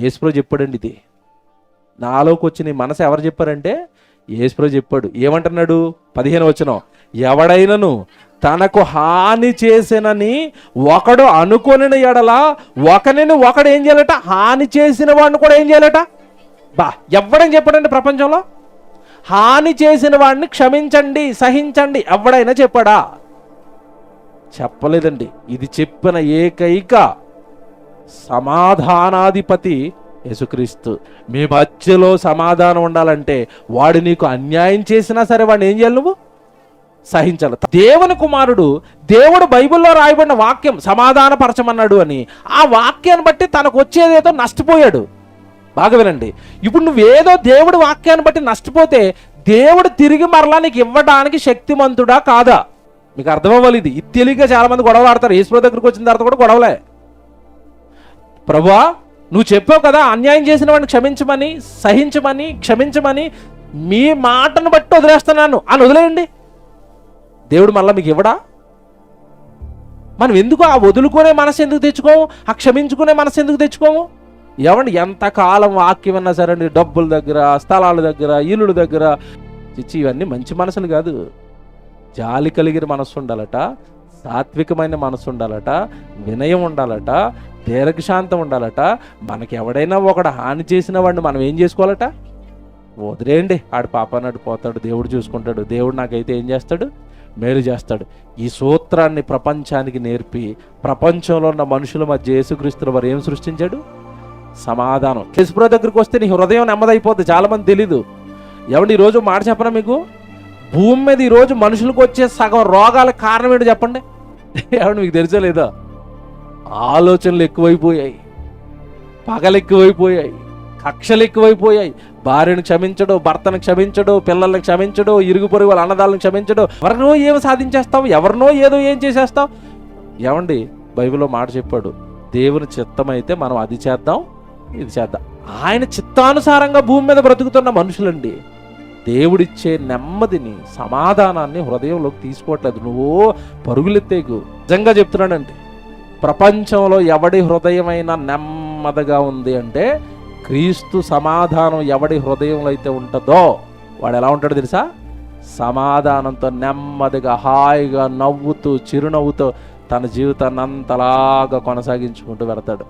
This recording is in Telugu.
యేసుప్రభు చెప్పాడండి ఇది. నాలోకి వచ్చిన ఈ మనసు ఎవరు చెప్పారంటే యేసుప్రభు చెప్పాడు. ఏమంటున్నాడు? 15 వచనం, ఎవడైనను తనకు హాని చేసినని ఒకడు అనుకొనిన ఎడల ఒకడు ఏం చేయాలట? హాని చేసిన వాడిని కూడా ఏం చేయాలట? ఎవడని చెప్పాడండి ప్రపంచంలో? హాని చేసిన వాడిని క్షమించండి, సహించండి. ఎవడైనా చెప్పాడా? చెప్పలేదండి. ఇది చెప్పిన ఏకైక సమాధానాధిపతి యేసుక్రీస్తు. మీ మధ్యలో సమాధానం ఉండాలంటే వాడు నీకు అన్యాయం చేసినా సరే వాడిని ఏం చేయాలి? నువ్వు సహించాలి. దేవుని కుమారుడు, దేవుడు బైబిల్లో రాయబడిన వాక్యం సమాధానపరచమన్నాడు అని, ఆ వాక్యాన్ని బట్టి తనకు వచ్చేదేదో నష్టపోయాడు. బాగా వినండి. ఇప్పుడు నువ్వేదో దేవుడి వాక్యాన్ని బట్టి నష్టపోతే దేవుడు తిరిగి మరలా నీకు ఇవ్వడానికి శక్తిమంతుడా కాదా? మీకు అర్థమవ్వాలి. ఇది తెలియక చాలా మంది గొడవలు ఆడతారు. యేసుప్రభు దగ్గరికి వచ్చిన తర్వాత కూడా గొడవలే. ప్రభువా, నువ్వు చెప్పావు కదా అన్యాయం చేసిన వాడిని క్షమించమని, సహించమని, క్షమించమని, మీ మాటను బట్టి వదిలేస్తున్నాను అని వదిలేయండి. దేవుడు మళ్ళీ మీకు ఇవ్వడా? మనం ఎందుకు ఆ వదులుకునే మనసు ఎందుకు తెచ్చుకోము? ఆ క్షమించుకునే మనసు ఎందుకు తెచ్చుకోము? ఏమండి, ఎంతకాలం వాక్యం అన్నా సరే అండి, డబ్బుల దగ్గర, స్థలాల దగ్గర, ఇల్లుల దగ్గర ఇచ్చి ఇవన్నీ మంచి మనసులు కాదు. జాలి కలిగిన మనసు ఉండాలట, సాత్వికమైన మనసు ఉండాలట, వినయం ఉండాలట, దీర్ఘశాంతం ఉండాలట. మనకి ఎవడైనా ఒకడు హాని చేసిన వాడిని మనం ఏం చేసుకోవాలట? వదిలేయండి, ఆడు పాపానాడు పోతాడు, దేవుడు చూసుకుంటాడు, దేవుడు నాకైతే ఏం చేస్తాడు? మేలు చేస్తాడు. ఈ సూత్రాన్ని ప్రపంచానికి నేర్పి ప్రపంచంలో ఉన్న మనుషుల మధ్య యేసుక్రీస్తు వారు ఏం సృష్టించాడు? సమాధానం. యేసుప్రభు దగ్గరికి వస్తే నీ హృదయం నెమ్మదైపోద్ది. చాలా మంది తెలీదు. ఏమండి, ఈరోజు మాట చెప్పనా మీకు? భూమి మీద ఈరోజు మనుషులకు వచ్చే సగం రోగాలకు కారణం ఏంటో చెప్పండి. ఏమండి, మీకు తెలుసా లేదా? ఆలోచనలు ఎక్కువైపోయాయి, పగలు ఎక్కువైపోయాయి, కక్షలు ఎక్కువైపోయాయి. భార్యను క్షమించడు, భర్తను క్షమించడు, పిల్లల్ని క్షమించడు, ఇరుగు పొరుగు వాళ్ళ అన్నదాలను క్షమించడు. ఎవరినో ఏమి సాధించేస్తావు, ఎవరినో ఏదో ఏం చేసేస్తావు. ఏమండి, బైబిల్లో మాట చెప్పాడు, దేవుని చిత్తం అయితే మనం అది చేద్దాం, ఇది చేద్దాం. ఆయన చిత్తానుసారంగా భూమి మీద బ్రతుకుతున్న మనుషులండి దేవుడిచ్చే నెమ్మదిని, సమాధానాన్ని హృదయంలోకి తీసుకోవట్లేదు. నువ్వు పరుగులెత్తేకు. నిజంగా చెప్తున్నానండి, ప్రపంచంలో ఎవడి హృదయమైనా నెమ్మదిగా ఉంది అంటే క్రీస్తు సమాధానం ఎవడి హృదయంలో అయితే ఉంటుందో వాడు ఎలా ఉంటాడో తెలుసా? సమాధానంతో నెమ్మదిగా, హాయిగా, నవ్వుతూ, చిరునవ్వుతో తన జీవితాన్ని అంతలాగా కొనసాగించుకుంటూ వెళతాడు.